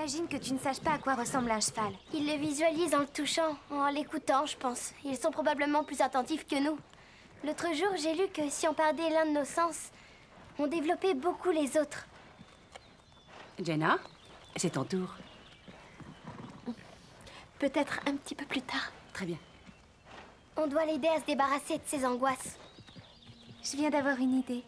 j'imagine que tu ne saches pas à quoi ressemble un cheval. Ils le visualisent en le touchant, en l'écoutant, je pense. Ils sont probablement plus attentifs que nous. L'autre jour, j'ai lu que si on perdait l'un de nos sens, on développait beaucoup les autres. Jenna, c'est ton tour. Peut-être un petit peu plus tard. Très bien. On doit l'aider à se débarrasser de ses angoisses. Je viens d'avoir une idée.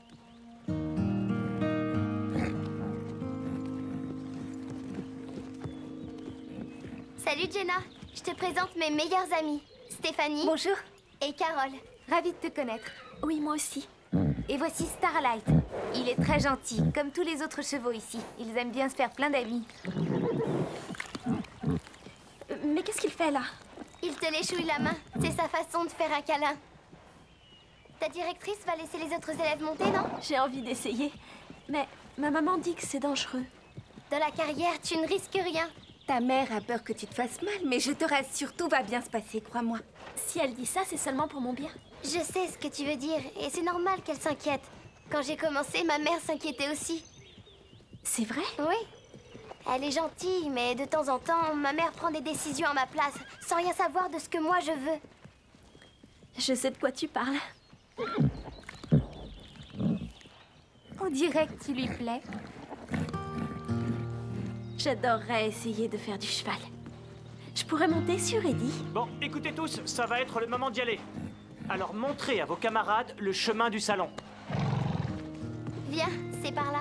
Salut Jenna, je te présente mes meilleures amies, Stéphanie. Bonjour. Et Carole. Ravie de te connaître. Oui, moi aussi. Et voici Starlight. Il est très gentil, comme tous les autres chevaux ici. Ils aiment bien se faire plein d'amis. Mais qu'est-ce qu'il fait là? Il te léchouille la main. C'est sa façon de faire un câlin. Ta directrice va laisser les autres élèves monter, non? J'ai envie d'essayer, mais ma maman dit que c'est dangereux. Dans la carrière, tu ne risques rien. Ta mère a peur que tu te fasses mal, mais je te rassure, tout va bien se passer, crois-moi. Si elle dit ça, c'est seulement pour mon bien. Je sais ce que tu veux dire, et c'est normal qu'elle s'inquiète. Quand j'ai commencé, ma mère s'inquiétait aussi. C'est vrai? Oui. Elle est gentille, mais de temps en temps, ma mère prend des décisions à ma place, sans rien savoir de ce que moi je veux. Je sais de quoi tu parles. On dirait que tu lui plais. J'adorerais essayer de faire du cheval. Je pourrais monter sur Eddie. Bon, écoutez tous, ça va être le moment d'y aller. Alors montrez à vos camarades le chemin du salon. Viens, c'est par là.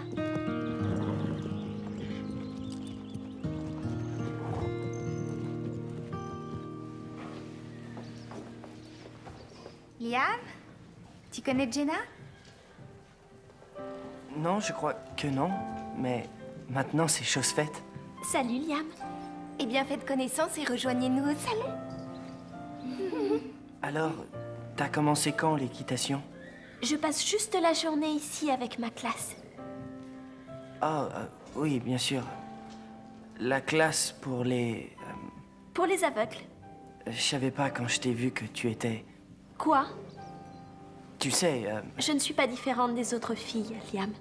Liam, tu connais Jenna? Non, je crois que non. Mais maintenant, c'est chose faite. Salut, Liam. Eh bien, faites connaissance et rejoignez-nous au salon. Alors, t'as commencé quand l'équitation? Je passe juste la journée ici avec ma classe. Ah, oui, bien sûr. La classe pour les... Pour les aveugles. je savais pas quand je t'ai vu que tu étais... Quoi? Tu sais, Je ne suis pas différente des autres filles, Liam.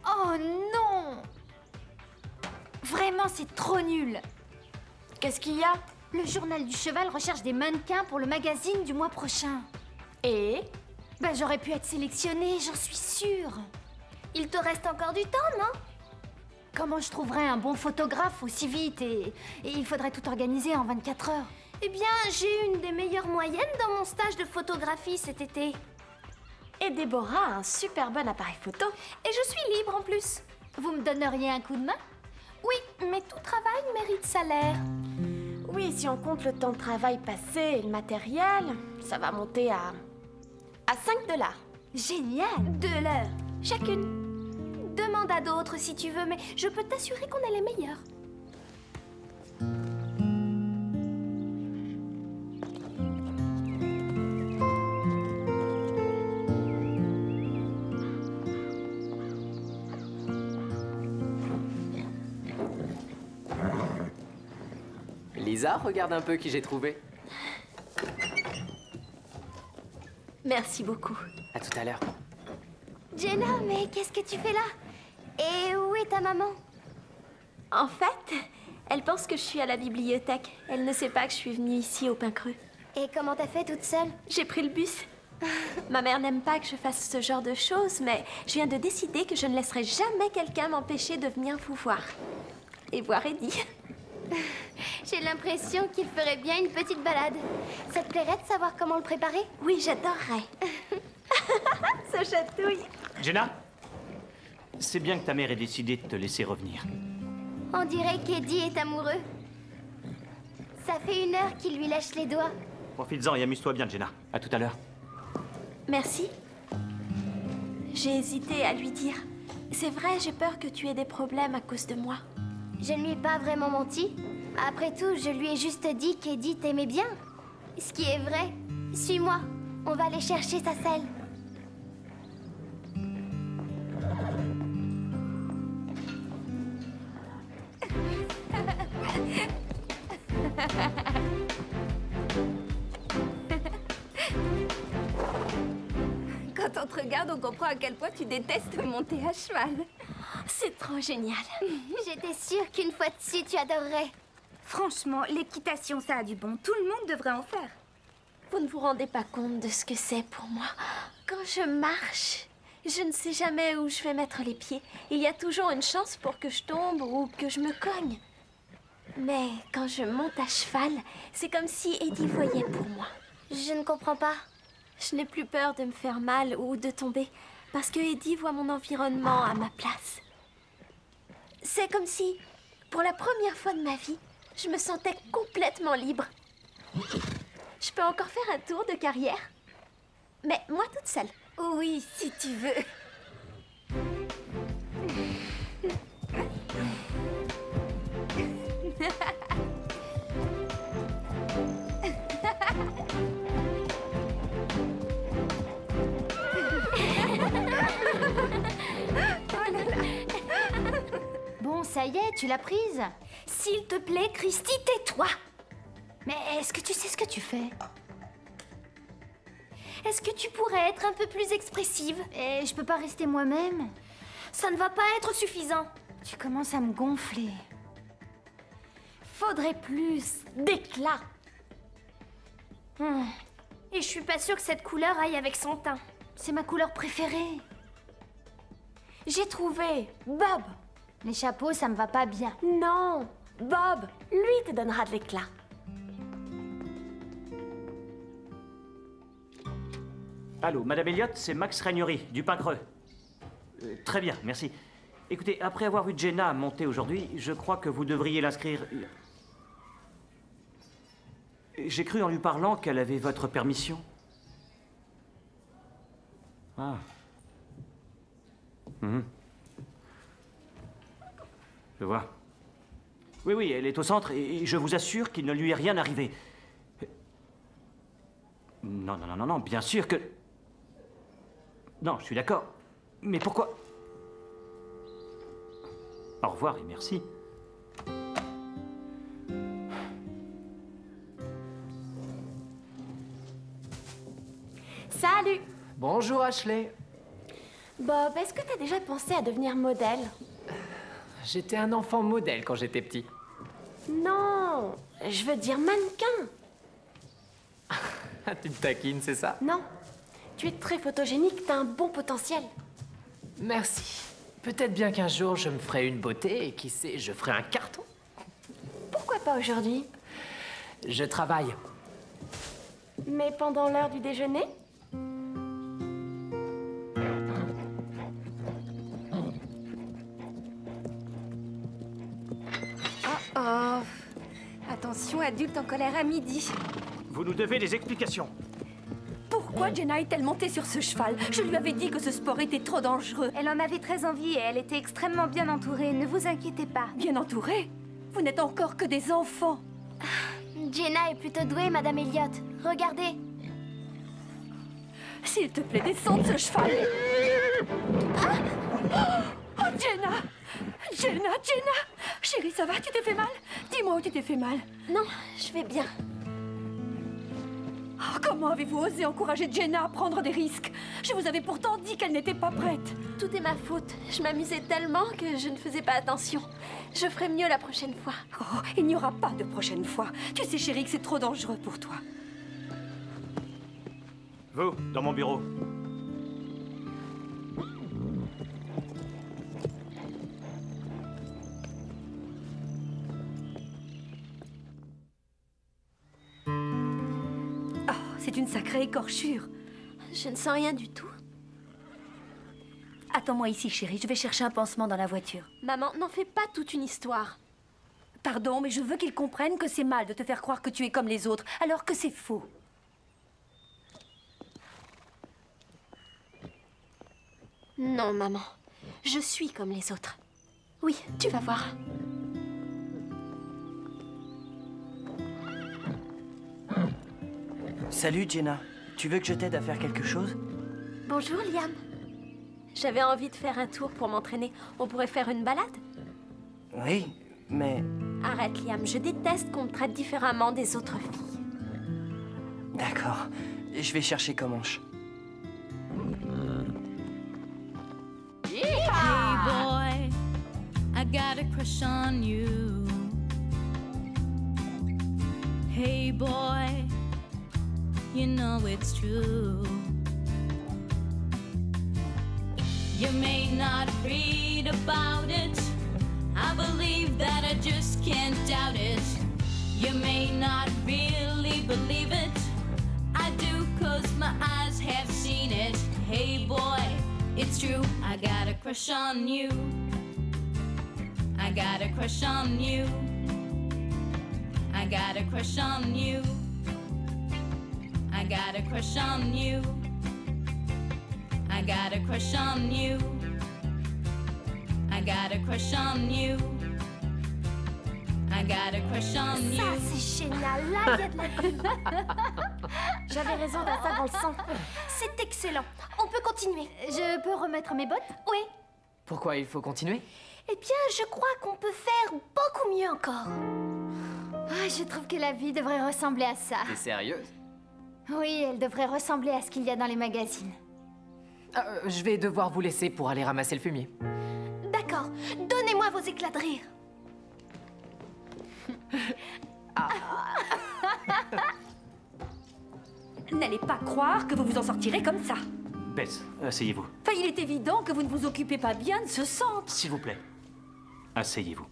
Oh non! Vraiment, c'est trop nul. Qu'est-ce qu'il y a? Le journal du cheval recherche des mannequins pour le magazine du mois prochain. Et? Ben, j'aurais pu être sélectionnée, j'en suis sûre. Il te reste encore du temps, non? Comment je trouverais un bon photographe aussi vite et il faudrait tout organiser en 24 heures. Eh bien, j'ai eu une des meilleures moyennes dans mon stage de photographie cet été. Et Déborah a un super bon appareil photo. Et je suis libre en plus. Vous me donneriez un coup de main? Oui, mais tout travail mérite salaire. Oui, si on compte le temps de travail passé et le matériel, ça va monter à 5 $. Génial! 2 l'heure, chacune. Demande à d'autres si tu veux, mais je peux t'assurer qu'on est les meilleurs. Lisa, regarde un peu qui j'ai trouvé. Merci beaucoup. À tout à l'heure. Jenna, mais qu'est-ce que tu fais là? Et où est ta maman? En fait, elle pense que je suis à la bibliothèque. Elle ne sait pas que je suis venue ici au Pain Creux. Et comment t'as fait toute seule? J'ai pris le bus. Ma mère n'aime pas que je fasse ce genre de choses, mais je viens de décider que je ne laisserai jamais quelqu'un m'empêcher de venir vous voir. Et voir Eddie. J'ai l'impression qu'il ferait bien une petite balade. Ça te plairait de savoir comment le préparer? Oui, j'adorerais. Ça chatouille. Jenna, c'est bien que ta mère ait décidé de te laisser revenir. On dirait qu'Eddie est amoureux. Ça fait 1 heure qu'il lui lèche les doigts. Profites-en et amuse-toi bien, Jenna. À tout à l'heure. Merci. J'ai hésité à lui dire. C'est vrai, j'ai peur que tu aies des problèmes à cause de moi. Je ne lui ai pas vraiment menti. Après tout, je lui ai juste dit qu'Eddie t'aimait bien. Ce qui est vrai. Suis-moi. On va aller chercher sa selle. Quand on te regarde, on comprend à quel point tu détestes monter à cheval. C'est trop génial. J'étais sûre qu'une fois dessus, tu adorerais. Franchement, l'équitation, ça a du bon. Tout le monde devrait en faire. Vous ne vous rendez pas compte de ce que c'est pour moi. Quand je marche, je ne sais jamais où je vais mettre les pieds. Il y a toujours une chance pour que je tombe ou que je me cogne. Mais quand je monte à cheval, c'est comme si Eddie voyait pour moi. Je ne comprends pas. Je n'ai plus peur de me faire mal ou de tomber, parce que Eddie voit mon environnement à ma place. C'est comme si, pour la première fois de ma vie, je me sentais complètement libre. Je peux encore faire un tour de carrière, mais moi toute seule. Oui, si tu veux. Bon, ça y est, tu l'as prise. S'il te plaît, Christy, tais-toi. Mais est-ce que tu sais ce que tu fais? Est-ce que tu pourrais être un peu plus expressive? Et je peux pas rester moi-même. Ça ne va pas être suffisant. Tu commences à me gonfler. Faudrait plus d'éclat. Et je suis pas sûre que cette couleur aille avec son teint. C'est ma couleur préférée. J'ai trouvé Bob. Les chapeaux, ça me va pas bien. Non, Bob, lui te donnera de l'éclat. Allô, Madame Elliott, c'est Max Ragnery, du Pain Creux. Très bien, merci. Écoutez, après avoir vu Jenna monter aujourd'hui, je crois que vous devriez l'inscrire. J'ai cru en lui parlant qu'elle avait votre permission. Ah. Je vois. Oui, oui, elle est au centre et je vous assure qu'il ne lui est rien arrivé. Non, non, non, non, non, bien sûr que... Non, je suis d'accord. Mais pourquoi... Au revoir et merci. Salut! Bonjour Ashley. Bob, est-ce que tu as déjà pensé à devenir modèle? J'étais un enfant modèle quand j'étais petit. Non, je veux dire mannequin. Tu te taquines, c'est ça? Non, tu es très photogénique, t'as un bon potentiel. Merci. Peut-être bien qu'un jour je me ferai une beauté et qui sait, je ferai un carton. Pourquoi pas aujourd'hui? Je travaille. Mais pendant l'heure du déjeuner? Oh, attention, adulte en colère à midi. Vous nous devez des explications. Pourquoi Jenna est-elle montée sur ce cheval? Je lui avais dit que ce sport était trop dangereux. Elle en avait très envie et elle était extrêmement bien entourée. Ne vous inquiétez pas. Bien entourée? Vous n'êtes encore que des enfants. Jenna est plutôt douée, Madame Elliott. Regardez. S'il te plaît, descends de ce cheval. Oh, Jenna! Jenna! Chérie, ça va? Tu t'es fait mal? Dis-moi où tu t'es fait mal. Non, je vais bien. Oh, comment avez-vous osé encourager Jenna à prendre des risques? Je vous avais pourtant dit qu'elle n'était pas prête. Tout est ma faute. Je m'amusais tellement que je ne faisais pas attention. Je ferai mieux la prochaine fois. Oh, il n'y aura pas de prochaine fois. Tu sais, chérie, que c'est trop dangereux pour toi. Vous, dans mon bureau. Oh, c'est une sacrée écorchure. Je ne sens rien du tout. Attends-moi ici, chérie. Je vais chercher un pansement dans la voiture. Maman, n'en fais pas toute une histoire. Pardon, mais je veux qu'ils comprennent que c'est mal de te faire croire que tu es comme les autres, alors que c'est faux. Non, maman. Je suis comme les autres. Oui, tu vas voir. Salut Jenna, tu veux que je t'aide à faire quelque chose? Bonjour, Liam. J'avais envie de faire un tour pour m'entraîner. On pourrait faire une balade? Oui, mais... Arrête, Liam. Je déteste qu'on me traite différemment des autres filles. D'accord, je vais chercher Comanche. Hey boy, crush on you. Hey boy, you know it's true. You may not read about it, I believe that I just can't doubt it. You may not really believe it, I do 'cause my eyes have seen it. Hey boy, it's true, I got a crush on you. I got a crush on you. I got a crush on you. I got a crush on you. I got a crush on you. I got a crush on you. I got a crush on you. Ça, c'est génial. Là, il y a de la vie. J'avais raison d'un ça dans le sang. C'est excellent. On peut continuer. Je peux remettre mes bottes? Oui. Pourquoi il faut continuer? Eh bien, je crois qu'on peut faire beaucoup mieux encore. Ah, je trouve que la vie devrait ressembler à ça. T'es sérieuse? Oui, elle devrait ressembler à ce qu'il y a dans les magazines. Je vais devoir vous laisser pour aller ramasser le fumier. D'accord. Donnez-moi vos éclats de rire. N'allez pas croire que vous vous en sortirez comme ça. Bess, asseyez-vous. Enfin, il est évident que vous ne vous occupez pas bien de ce centre. S'il vous plaît. Asseyez-vous.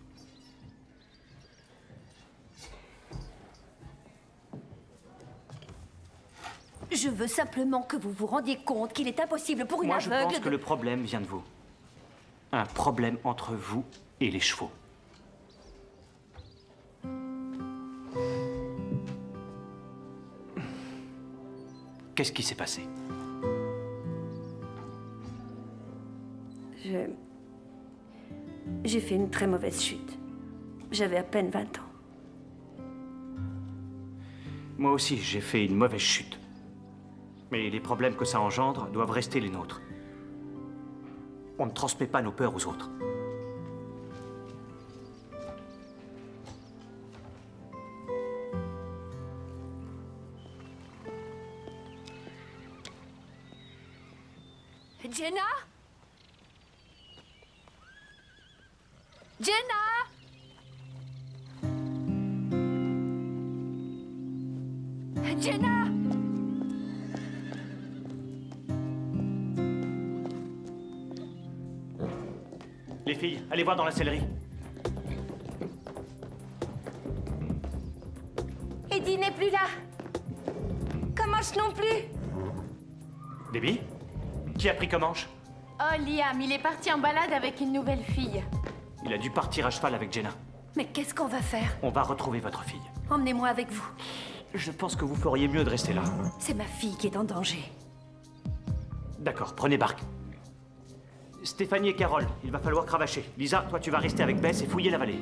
Je veux simplement que vous vous rendiez compte qu'il est impossible pour une Moi, je aveugle pense que le problème vient de vous. Un problème entre vous et les chevaux. Qu'est-ce qui s'est passé? J'ai fait une très mauvaise chute. J'avais à peine 20 ans. Moi aussi, j'ai fait une mauvaise chute. Mais les problèmes que ça engendre doivent rester les nôtres. On ne transmet pas nos peurs aux autres. Jenna? Jenna? Jenna? Les filles, allez voir dans la sellerie. Eddie n'est plus là. Comanche non plus. Debbie? Qui a pris Comanche? Oh, Liam, il est parti en balade avec une nouvelle fille. Il a dû partir à cheval avec Jenna. Mais qu'est-ce qu'on va faire? On va retrouver votre fille. Emmenez-moi avec vous. Je pense que vous feriez mieux de rester là. C'est ma fille qui est en danger. D'accord, prenez barque. Stéphanie et Carole, il va falloir cravacher. Lisa, toi tu vas rester avec Bess et fouiller la vallée.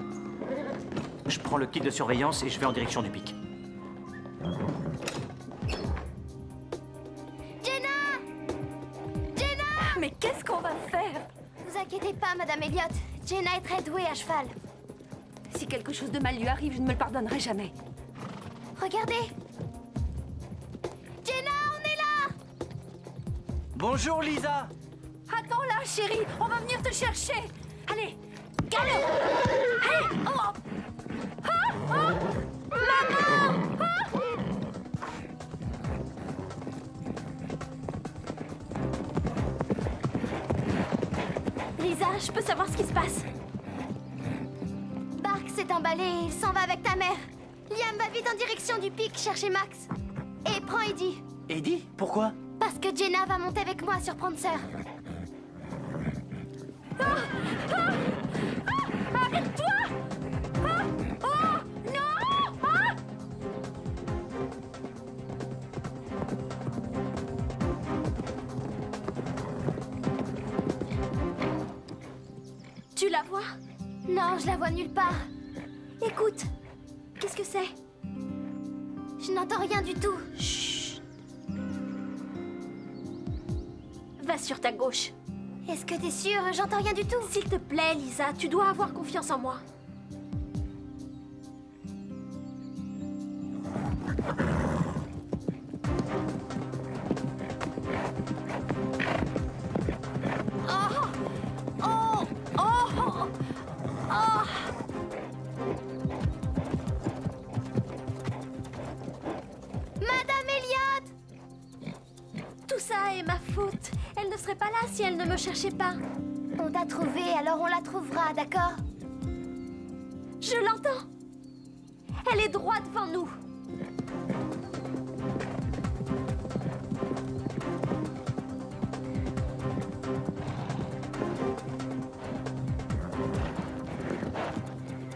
Je prends le kit de surveillance et je vais en direction du pic. Jenna! Jenna! Mais qu'est-ce qu'on va faire? Ne vous inquiétez pas, Madame Elliot. Jenna est très douée à cheval. Si quelque chose de mal lui arrive, je ne me le pardonnerai jamais. Regardez. Jenna, on est là! Bonjour, Lisa! Attends là, chérie, on va venir te chercher. Allez, galop! Allez, oh! Ah, ah! Maman! Ah! Lisa, je peux savoir ce qui se passe? Bark s'est emballé et il s'en va avec ta mère. Liam va vite en direction du pic chercher Max. Et prends Eddie. Eddie? Pourquoi? Parce que Jenna va monter avec moi sur Prancer. Arrête-toi! Ah! Oh! Non! Ah! Tu la vois? Non, je la vois nulle part. Écoute, qu'est-ce que c'est? Je n'entends rien du tout. Chut! Va sur ta gauche. Est-ce que t'es sûre? J'entends rien du tout. S'il te plaît, Lisa, tu dois avoir confiance en moi. Oh! Oh! Oh! Oh! ça est ma faute. Elle ne serait pas là si elle ne me cherchait pas. On t'a trouvé, alors on la trouvera, d'accord? Je l'entends. Elle est droit devant nous.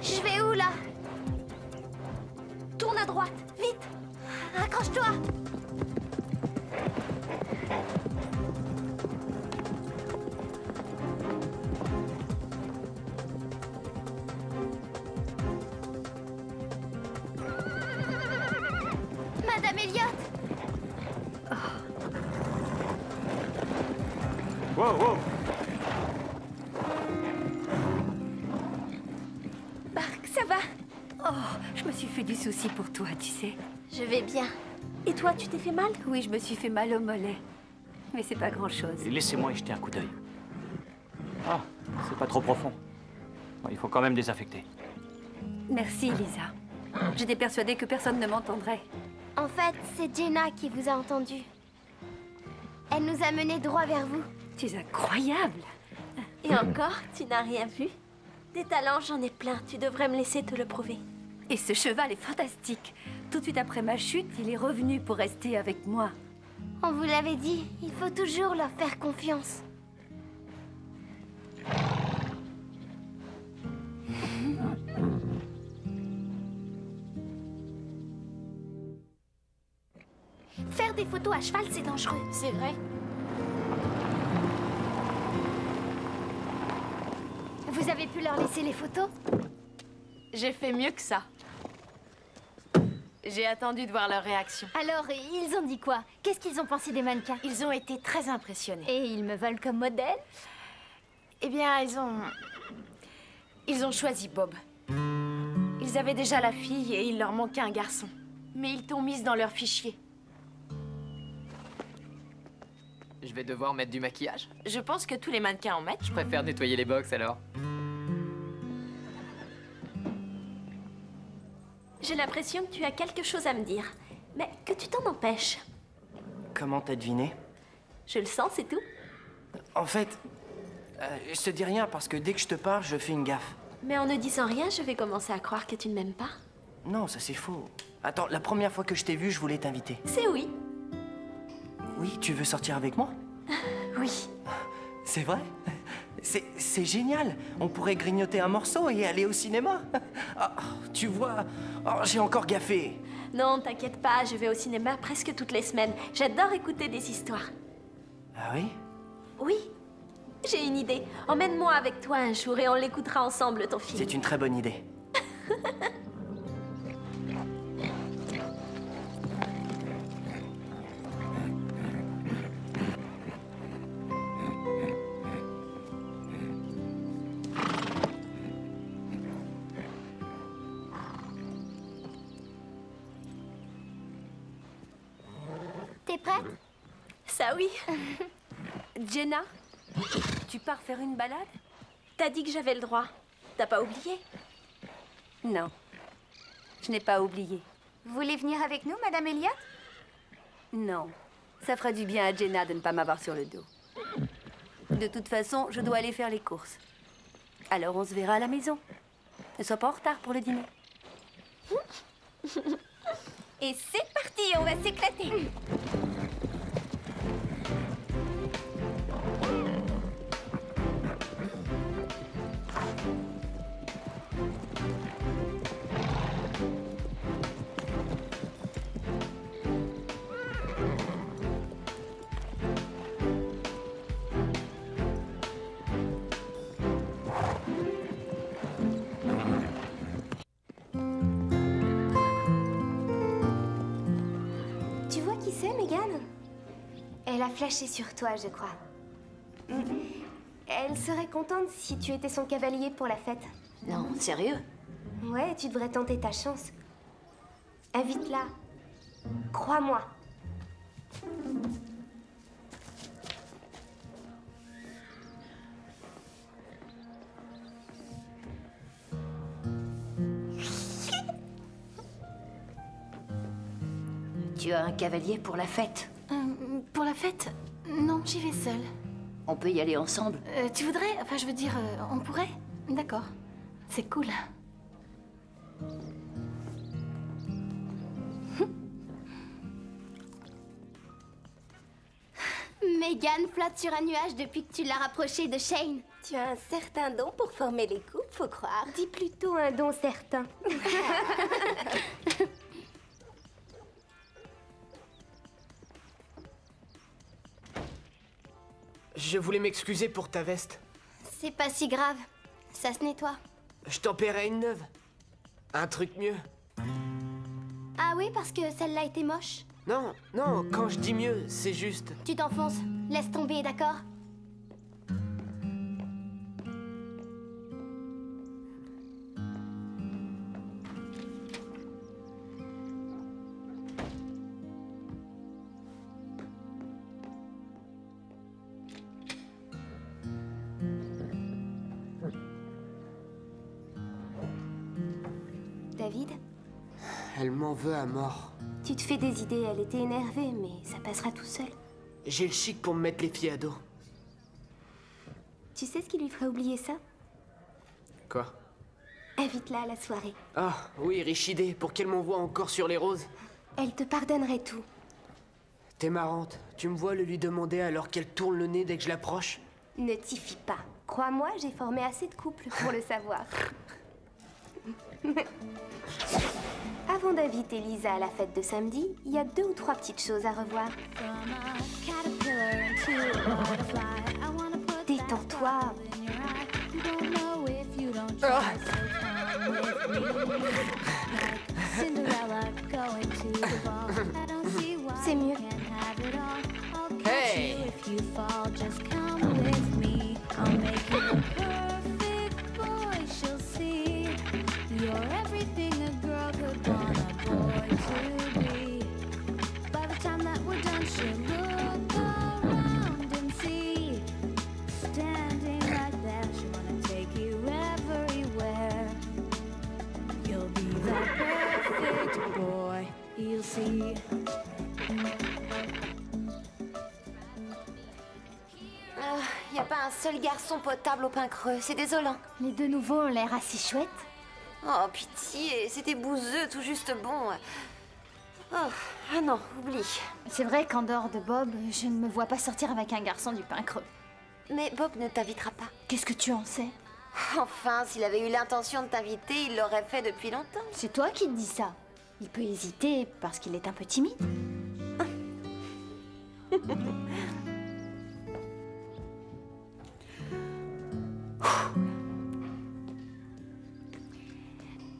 Je vais où, là? Tourne à droite, vite. Accroche-toi! Madame Elliot! Wow, wow. Bark, ça va? Oh, je me suis fait du souci pour toi, tu sais. Je vais bien. Et toi, tu t'es fait mal? Oui, je me suis fait mal au mollet. Mais c'est pas grand-chose. Laissez-moi y jeter un coup d'œil. Ah, c'est pas trop profond. Bon, il faut quand même désinfecter. Merci, Lisa. J'étais persuadée que personne ne m'entendrait. En fait, c'est Jenna qui vous a entendu. Elle nous a menés droit vers vous. Tu es incroyable. Et encore, tu n'as rien vu? Des talents, j'en ai plein. Tu devrais me laisser te le prouver. Et ce cheval est fantastique. Tout de suite après ma chute, il est revenu pour rester avec moi. On vous l'avait dit, il faut toujours leur faire confiance. Faire des photos à cheval, c'est dangereux. C'est vrai. Vous avez pu leur laisser les photos? J'ai fait mieux que ça. J'ai attendu de voir leur réaction. Alors, ils ont dit quoi? Qu'est-ce qu'ils ont pensé des mannequins? Ils ont été très impressionnés. Et ils me veulent comme modèle? Eh bien, ils ont choisi Bob. Ils avaient déjà la fille et il leur manquait un garçon. Mais ils t'ont mise dans leur fichier. Je vais devoir mettre du maquillage. Je pense que tous les mannequins en mettent. Je préfère nettoyer les box alors. J'ai l'impression que tu as quelque chose à me dire. Mais que tu t'en empêches. Comment t'as deviné? Je le sens, c'est tout. En fait, je te dis rien parce que dès que je te parle, je fais une gaffe. Mais en ne disant rien, je vais commencer à croire que tu ne m'aimes pas. Non, ça c'est faux. Attends, la première fois que je t'ai vu, je voulais t'inviter. C'est oui. Oui, tu veux sortir avec moi? Oui. C'est vrai? C'est génial. On pourrait grignoter un morceau et aller au cinéma. Ah, tu vois, oh, j'ai encore gaffé. Non, t'inquiète pas, je vais au cinéma presque toutes les semaines. J'adore écouter des histoires. Ah oui? Oui. J'ai une idée. Emmène-moi avec toi un jour et on l'écoutera ensemble, ton film. C'est une très bonne idée. T'es prête? Ça oui. Jenna, tu pars faire une balade? T'as dit que j'avais le droit. T'as pas oublié? Non, je n'ai pas oublié. Vous voulez venir avec nous, Madame Elliot? Non, ça ferait du bien à Jenna de ne pas m'avoir sur le dos. De toute façon, je dois aller faire les courses. Alors on se verra à la maison. Ne sois pas en retard pour le dîner. Et c'est parti, on va s'éclater. Tu vois qui c'est, Megan? Elle a flashé sur toi, je crois. Elle serait contente si tu étais son cavalier pour la fête. Non, sérieux? Ouais, tu devrais tenter ta chance. Invite-la. Crois-moi. Tu as un cavalier pour la fête? Pour la fête? Non, j'y vais seule. On peut y aller ensemble. Tu voudrais? Enfin, je veux dire, on pourrait? D'accord. C'est cool. Megan flotte sur un nuage depuis que tu l'as rapprochée de Shane. Tu as un certain don pour former les couples, faut croire. Dis plutôt un don certain. Je voulais m'excuser pour ta veste. C'est pas si grave. Ça se nettoie. Je t'en paierai une neuve. Un truc mieux. Ah oui, parce que celle-là était moche. Non, non, quand je dis mieux, c'est juste... Tu t'enfonces. Laisse tomber, d'accord? David, Elle m'en veut à mort. tu te fais des idées. Elle était énervée, mais ça passera tout seul. J'ai le chic pour me mettre les filles à dos. Tu sais ce qui lui ferait oublier ça? Quoi? Invite-la à la soirée. Ah, oui, riche idée, pour qu'elle m'envoie encore sur les roses. Elle te pardonnerait tout. T'es marrante. Tu me vois le lui demander alors qu'elle tourne le nez dès que je l'approche? Ne t'y fie pas. Crois-moi, j'ai formé assez de couples pour le savoir. Avant d'inviter Lisa à la fête de samedi, il y a 2 ou 3 petites choses à revoir. Détends-toi. C'est mieux. Hey! Y a pas un seul garçon potable au pain creux, c'est désolant. Les deux nouveaux ont l'air assez chouettes. Oh, pitié, c'était bouseux, tout juste bon. Oh, ah non, oublie. C'est vrai qu'en dehors de Bob, je ne me vois pas sortir avec un garçon du pain creux. Mais Bob ne t'invitera pas. Qu'est-ce que tu en sais? Enfin, s'il avait eu l'intention de t'inviter, il l'aurait fait depuis longtemps. C'est toi qui te dis ça. Il peut hésiter parce qu'il est un peu timide.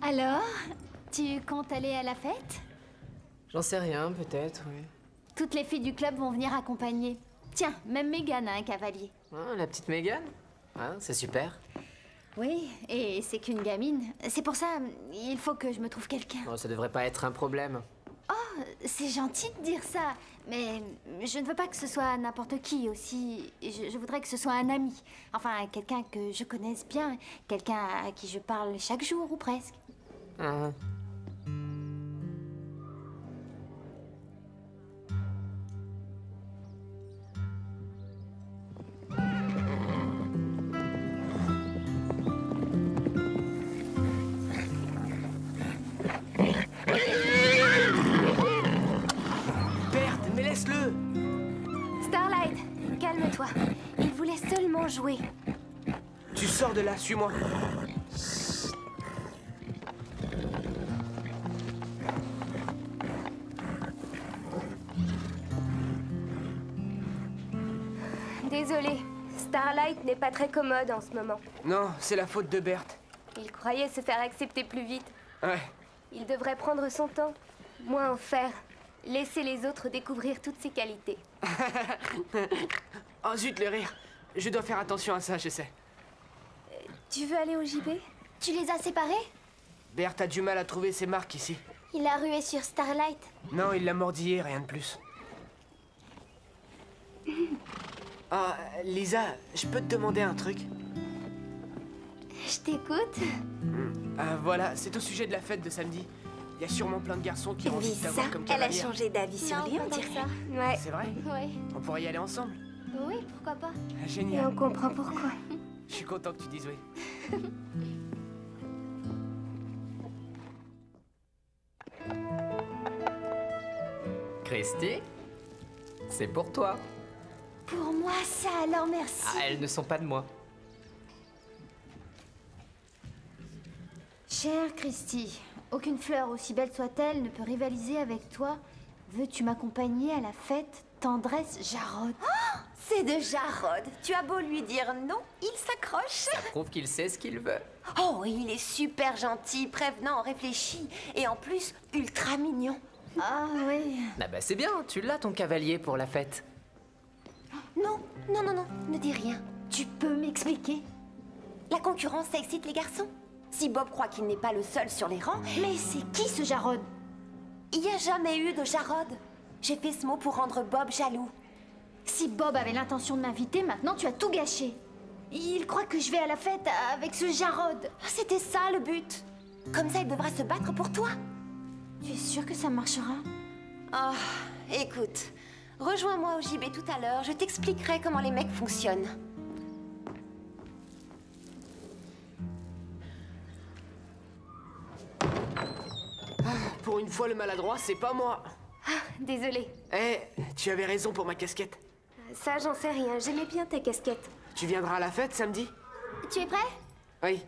Alors, tu comptes aller à la fête? J'en sais rien, peut-être, oui. Toutes les filles du club vont venir accompagner. Tiens, même Megan a un cavalier. Ah, la petite Megan? Ah, c'est super. Oui, et c'est qu'une gamine. C'est pour ça, il faut que je me trouve quelqu'un. Oh, ça devrait pas être un problème. Oh, c'est gentil de dire ça, mais je ne veux pas que ce soit n'importe qui aussi. Je voudrais que ce soit un ami. Enfin, quelqu'un que je connaisse bien, quelqu'un à qui je parle chaque jour ou presque. Ah. Berthe, mais laisse-le! Starlight, calme-toi. Il voulait seulement jouer. Tu sors de là, suis-moi. Désolée, Starlight n'est pas très commode en ce moment. Non, c'est la faute de Berthe. Il croyait se faire accepter plus vite. Ouais. Il devrait prendre son temps, moins en faire. Laisser les autres découvrir toutes ses qualités. Oh zut, le rire. Je dois faire attention à ça, je sais. Tu veux aller au JB? Tu les as séparés? Berthe a du mal à trouver ses marques ici. Il a rué sur Starlight. Non, il l'a mordillé, rien de plus. Ah, Lisa, je peux te demander un truc? Je t'écoute. Voilà, c'est au sujet de la fête de samedi. Il y a sûrement plein de garçons qui ont envie de Lisa, t'avoir comme elle a cavalière. changé d'avis sur Non, lui, pas on tant dirait. que ça. Ouais. C'est vrai? Oui. On pourrait y aller ensemble. Oui, pourquoi pas. Et Génial. on comprend pourquoi. Je suis content que tu dises oui. Christy, c'est pour toi. Pour moi, ça, alors merci. Ah, elles ne sont pas de moi. Chère Christy, aucune fleur, aussi belle soit-elle, ne peut rivaliser avec toi. Veux-tu m'accompagner à la fête Tendresse Jarod? C'est de Jarod. Tu as beau lui dire non, il s'accroche. Ça prouve qu'il sait ce qu'il veut. Oh, il est super gentil, prévenant, réfléchi. Et en plus, ultra mignon. Ah oui. Ah bah c'est bien, tu l'as ton cavalier pour la fête. Non, non, non, non, ne dis rien. Tu peux m'expliquer? La concurrence, ça excite les garçons. Si Bob croit qu'il n'est pas le seul sur les rangs, Mais c'est qui ce Jarod? il n'y a jamais eu de Jarod. J'ai fait ce mot pour rendre Bob jaloux. Si Bob avait l'intention de m'inviter, maintenant tu as tout gâché. Il croit que je vais à la fête avec ce Jarod. C'était ça le but. Comme ça, il devra se battre pour toi. Tu es sûre que ça marchera? Oh, écoute, rejoins-moi au JB tout à l'heure, je t'expliquerai comment les mecs fonctionnent. Pour une fois, le maladroit, c'est pas moi. Désolée. Eh, tu avais raison pour ma casquette. Ça, j'en sais rien. J'aimais bien ta casquette. Tu viendras à la fête samedi? Tu es prêt? Oui.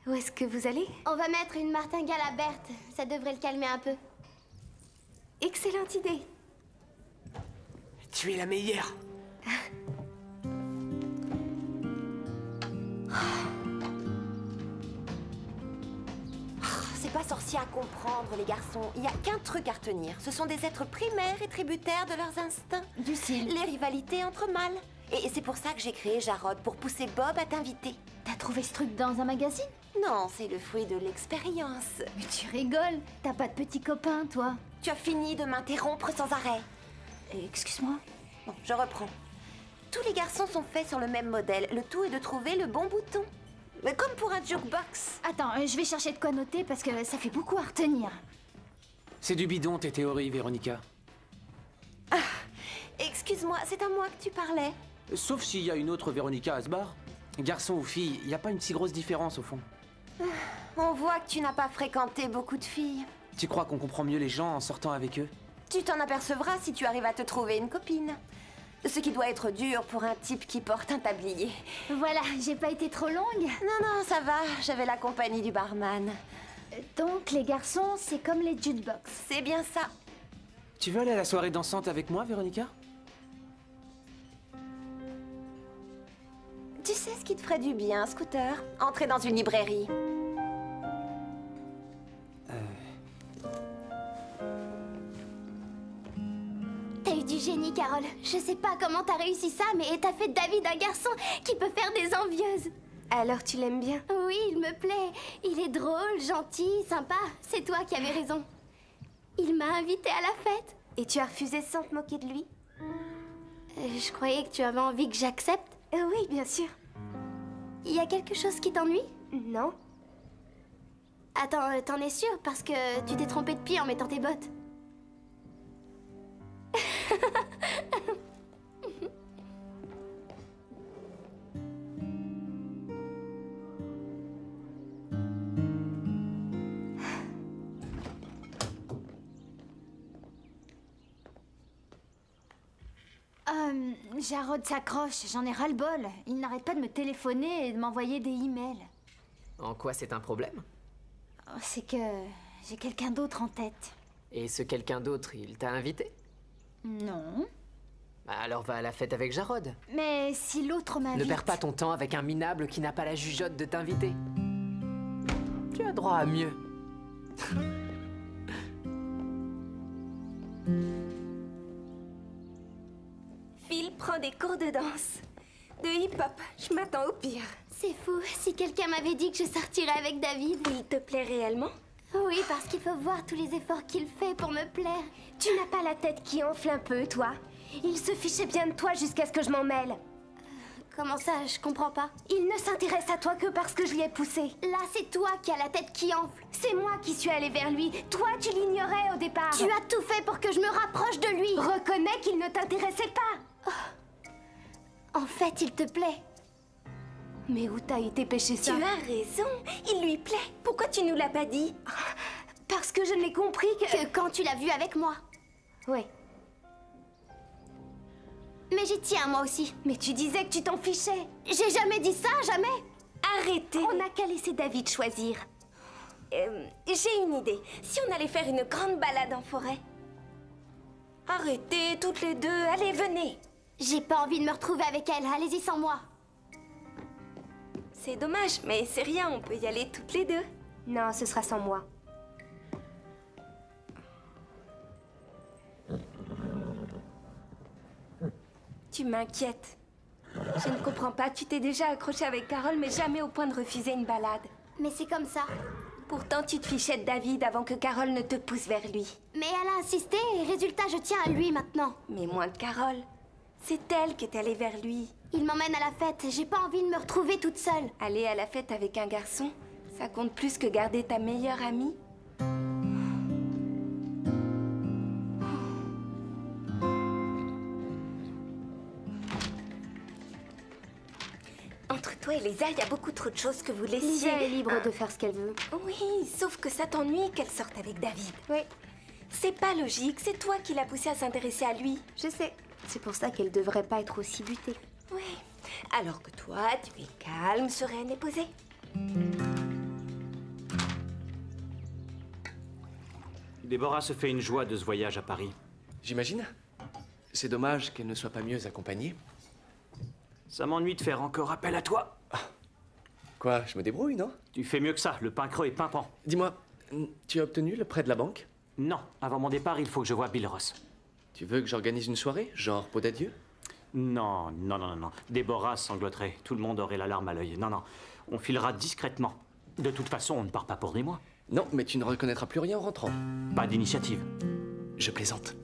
Où est-ce que vous allez? On va mettre une martingale à Berthe. Ça devrait le calmer un peu. Excellente idée. Tu es la meilleure. C'est pas sorcier à comprendre, les garçons. Il n'y a qu'un truc à retenir. Ce sont des êtres primaires et tributaires de leurs instincts. Lucille. Les rivalités entre mâles. Et c'est pour ça que j'ai créé Jarod, pour pousser Bob à t'inviter. T'as trouvé ce truc dans un magazine? Non, c'est le fruit de l'expérience. Mais tu rigoles. T'as pas de petit copain, toi? Tu as fini de m'interrompre sans arrêt. Excuse-moi. Bon, je reprends. Tous les garçons sont faits sur le même modèle. Le tout est de trouver le bon bouton. Mais comme pour un jukebox. Attends, je vais chercher de quoi noter parce que ça fait beaucoup à retenir. C'est du bidon, tes théories, Véronica. Excuse-moi, c'est à moi que tu parlais. Sauf s'il y a une autre Véronica à ce bar. Garçon ou fille, il n'y a pas une si grosse différence au fond. On voit que tu n'as pas fréquenté beaucoup de filles. Tu crois qu'on comprend mieux les gens en sortant avec eux? Tu t'en apercevras si tu arrives à te trouver une copine. Ce qui doit être dur pour un type qui porte un tablier. Voilà, j'ai pas été trop longue. Non, non, ça va, j'avais la compagnie du barman. Donc, les garçons, c'est comme les jukebox. C'est bien ça. Tu veux aller à la soirée dansante avec moi, Véronica? Tu sais ce qui te ferait du bien, Scooter? Entrer dans une librairie. T'as eu du génie, Carole. Je sais pas comment t'as réussi ça, mais t'as fait de David un garçon qui peut faire des envieuses. Alors tu l'aimes bien? Oui, il me plaît. Il est drôle, gentil, sympa. C'est toi qui avais raison. Il m'a invité à la fête. Et tu as refusé sans te moquer de lui? Je croyais que tu avais envie que j'accepte. Oui, bien sûr. Il y a quelque chose qui t'ennuie? Non. Attends, t'en es sûre? Parce que tu t'es trompée de pied en mettant tes bottes. Jarod s'accroche, j'en ai ras-le-bol. Il n'arrête pas de me téléphoner et de m'envoyer des emails. En quoi c'est un problème? Oh, c'est que j'ai quelqu'un d'autre en tête. Et ce quelqu'un d'autre, il t'a invité? Non. Bah alors va à la fête avec Jarod. Mais si l'autre m'invite... Ne perds pas ton temps avec un minable qui n'a pas la jugeote de t'inviter. Tu as droit à mieux. Phil prend des cours de danse. De hip-hop. Je m'attends au pire. C'est fou. Si quelqu'un m'avait dit que je sortirais avec David... Il te plaît réellement? Oui, parce qu'il faut voir tous les efforts qu'il fait pour me plaire. Tu n'as pas la tête qui enfle un peu, toi? Il se fichait bien de toi jusqu'à ce que je m'en mêle. Comment ça? Je comprends pas. Il ne s'intéresse à toi que parce que je l'y ai poussé. Là, c'est toi qui as la tête qui enfle. C'est moi qui suis allée vers lui. Toi, tu l'ignorais au départ. Tu as tout fait pour que je me rapproche de lui. Reconnais qu'il ne t'intéressait pas. En fait, il te plaît. Mais où t'as été pêcher ça? Tu as raison, il lui plaît. Pourquoi tu nous l'as pas dit? Parce que je n'ai compris Que quand tu l'as vu avec moi. Oui. Mais j'y tiens, moi aussi. Mais tu disais que tu t'en fichais. J'ai jamais dit ça, jamais. Arrêtez. On n'a qu'à laisser David choisir. J'ai une idée. Si on allait faire une grande balade en forêt? Arrêtez, toutes les deux. Allez, venez. J'ai pas envie de me retrouver avec elle. Allez-y sans moi. C'est dommage, mais c'est rien. On peut y aller toutes les deux. Non, ce sera sans moi. Tu m'inquiètes. Je ne comprends pas. Tu t'es déjà accroché avec Carole, mais jamais au point de refuser une balade. Mais c'est comme ça. Pourtant, tu te fichais de David avant que Carole ne te pousse vers lui. Mais elle a insisté et résultat, je tiens à lui maintenant. Mais moins de Carole. C'est elle qui est allée vers lui. Il m'emmène à la fête. J'ai pas envie de me retrouver toute seule. Aller à la fête avec un garçon, ça compte plus que garder ta meilleure amie. Entre toi et Lisa, il y a beaucoup trop de choses que vous laissiez. Lisa est libre de faire ce qu'elle veut. Oui, sauf que ça t'ennuie qu'elle sorte avec David. Oui. C'est pas logique, c'est toi qui l'as poussée à s'intéresser à lui. Je sais. C'est pour ça qu'elle devrait pas être aussi butée. Oui. Alors que toi, tu es calme, sereine et posée. Déborah se fait une joie de ce voyage à Paris. J'imagine. C'est dommage qu'elle ne soit pas mieux accompagnée. Ça m'ennuie de faire encore appel à toi. Quoi, je me débrouille, non? Tu fais mieux que ça, le pain creux est pimpant. Dis-moi, tu as obtenu le prêt de la banque? Non, avant mon départ, il faut que je voie Bill Ross. Tu veux que j'organise une soirée, genre pot d'adieu? Non, non, non, non, non. Déborah sangloterait. Tout le monde aurait la larme à l'œil. Non, non. On filera discrètement. De toute façon, on ne part pas pour des mois. Non, mais tu ne reconnaîtras plus rien en rentrant. Pas d'initiative. Je plaisante.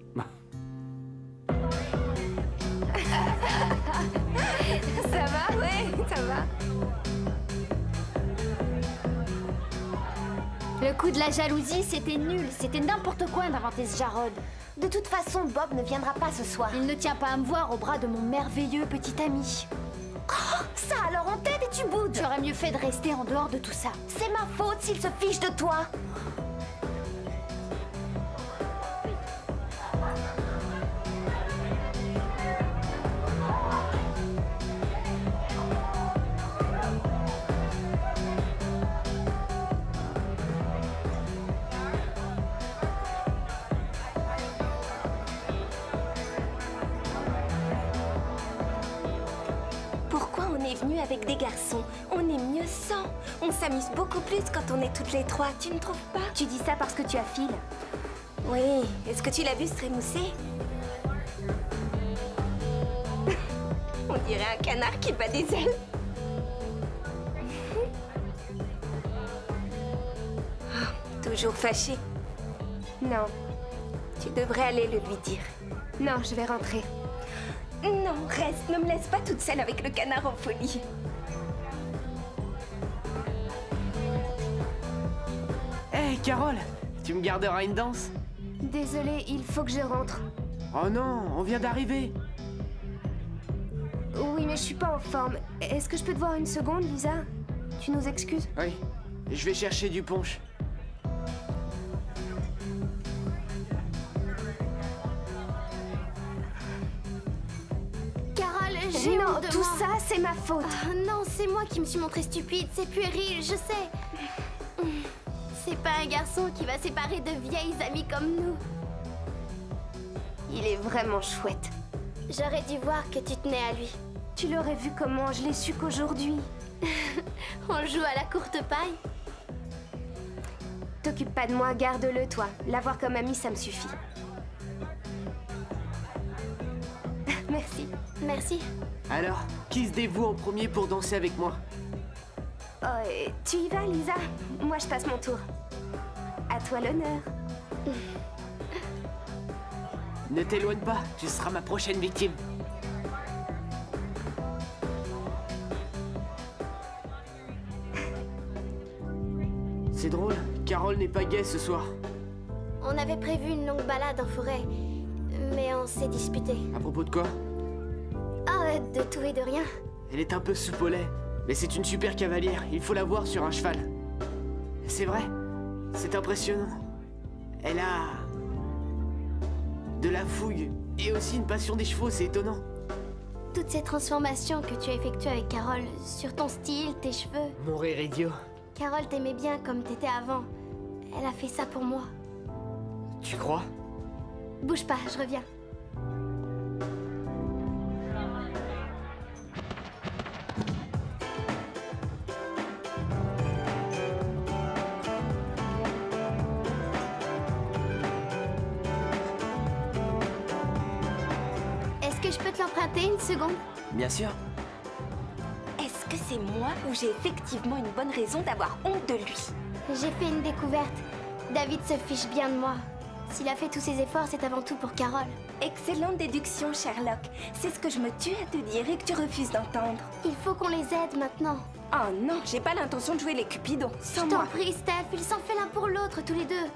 Ça va? Ouais, ça va. Le coup de la jalousie, c'était nul. C'était n'importe quoi d'inventer ce Jarod. De toute façon, Bob ne viendra pas ce soir. Il ne tient pas à me voir au bras de mon merveilleux petit ami. Oh, ça alors en tête et tu boudes. J'aurais mieux fait de rester en dehors de tout ça. C'est ma faute s'il se fiche de toi. Avec des garçons, on est mieux sans. On s'amuse beaucoup plus quand on est toutes les trois, tu ne trouves pas? Tu dis ça parce que tu as Phil. Oui, est-ce que tu l'as vu se trémousser? On dirait un canard qui bat des ailes. Oh, toujours fâché? Non. Tu devrais aller le lui dire. Non, je vais rentrer. Non, reste, ne me laisse pas toute seule avec le canard en folie. Hé, Carole, tu me garderas une danse? Désolée, il faut que je rentre. Oh non, on vient d'arriver. Oui, mais je suis pas en forme. Est-ce que je peux te voir une seconde, Lisa? Tu nous excuses? Oui, je vais chercher du punch. J'ai non, honte de tout moi. ça, c'est ma faute. Ah, non, c'est moi qui me suis montrée stupide. C'est puéril, je sais. C'est pas un garçon qui va séparer de vieilles amies comme nous. Il est vraiment chouette. J'aurais dû voir que tu tenais à lui. Tu l'aurais vu comment? Je l'ai su qu'aujourd'hui. On joue à la courte paille. T'occupe pas de moi, garde-le, toi. L'avoir comme ami, ça me suffit. Merci. Merci. Alors, qui se dévoue en premier pour danser avec moi? Oh, tu y vas, Lisa? Moi, je passe mon tour. À toi l'honneur. Ne t'éloigne pas, tu seras ma prochaine victime. C'est drôle, Carole n'est pas gaie ce soir. On avait prévu une longue balade en forêt, mais on s'est disputé. À propos de quoi? Ah, de tout et de rien. Elle est un peu soupe au lait, mais c'est une super cavalière, il faut la voir sur un cheval. C'est vrai, c'est impressionnant. Elle a... de la fougue, et aussi une passion des chevaux, c'est étonnant. Toutes ces transformations que tu as effectuées avec Carole, sur ton style, tes cheveux... Mon rire idiot. Carole t'aimait bien comme t'étais avant. Elle a fait ça pour moi. Tu crois? Bouge pas, je reviens. Est-ce que je peux te l'emprunter une seconde? Bien sûr. Est-ce que c'est moi ou j'ai effectivement une bonne raison d'avoir honte de lui? J'ai fait une découverte. David se fiche bien de moi. S'il a fait tous ses efforts, c'est avant tout pour Carole. Excellente déduction, Sherlock. C'est ce que je me tue à te dire et que tu refuses d'entendre. Il faut qu'on les aide maintenant. Oh non, j'ai pas l'intention de jouer les Cupidons. Je t'en prie, Steph, ils s'en font l'un pour l'autre, tous les deux.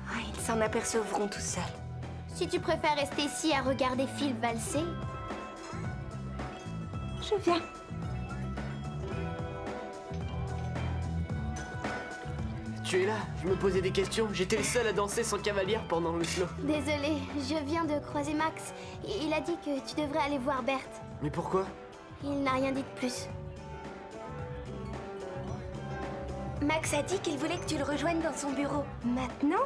Ah, ils s'en apercevront tout seuls. Si tu préfères rester ici à regarder Phil valser... Je viens. Tu es là, je me posais des questions, j'étais le seul à danser sans cavalière pendant le slow. Désolée, je viens de croiser Max. Il a dit que tu devrais aller voir Berthe. Mais pourquoi? Il n'a rien dit de plus. Max a dit qu'il voulait que tu le rejoignes dans son bureau. Maintenant?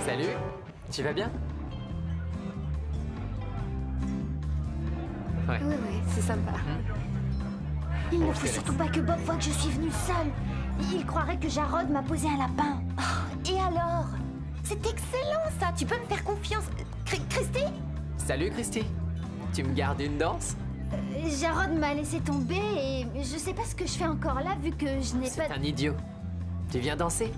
Salut, tu vas bien? Ouais. Oui, c'est sympa. Il ne faut surtout pas que Bob voie que je suis venue seule. Il croirait que Jarod m'a posé un lapin. Et alors? C'est excellent ça, tu peux me faire confiance. Christy? Salut Christy, tu me gardes une danse? Jarod m'a laissé tomber et je sais pas ce que je fais encore là vu que je n'ai pas... C'est un idiot. Tu viens danser?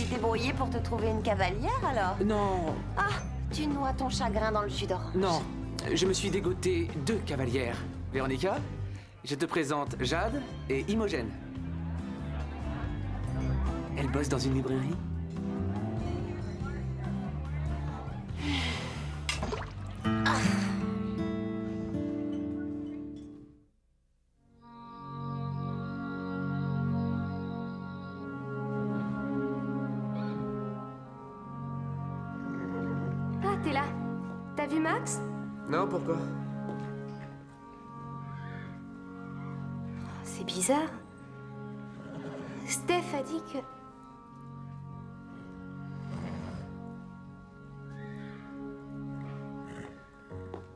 Débrouillé pour te trouver une cavalière alors? Non, Ah, tu noies ton chagrin dans le jus d'orange. non. Je me suis dégoté 2 cavalières. Véronica, je te présente Jade et Imogen. Elles bossent dans une librairie. Ah, t'es là. T'as vu Max? Non, pourquoi? C'est bizarre. Steph a dit que...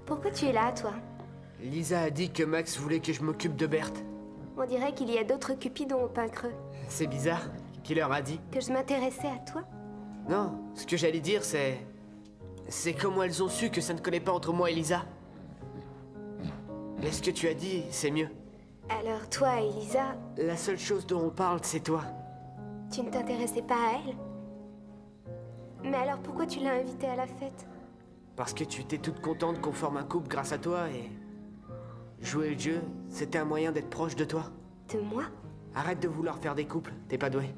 Pourquoi tu es là, toi? Lisa a dit que Max voulait que je m'occupe de Berthe. On dirait qu'il y a d'autres Cupidons au pain creux. C'est bizarre. Qui leur a dit? Que je m'intéressais à toi? Non, ce que j'allais dire, c'est... C'est comment elles ont su que ça ne collait pas entre moi et Lisa. Mais ce que tu as dit, c'est mieux. Alors toi et Lisa, La seule chose dont on parle, c'est toi. tu ne t'intéressais pas à elle? Mais alors pourquoi tu l'as invitée à la fête? Parce que tu étais toute contente qu'on forme un couple grâce à toi et... Jouer le jeu, c'était un moyen d'être proche de toi. De moi? Arrête de vouloir faire des couples, t'es pas doué.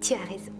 Tu as raison.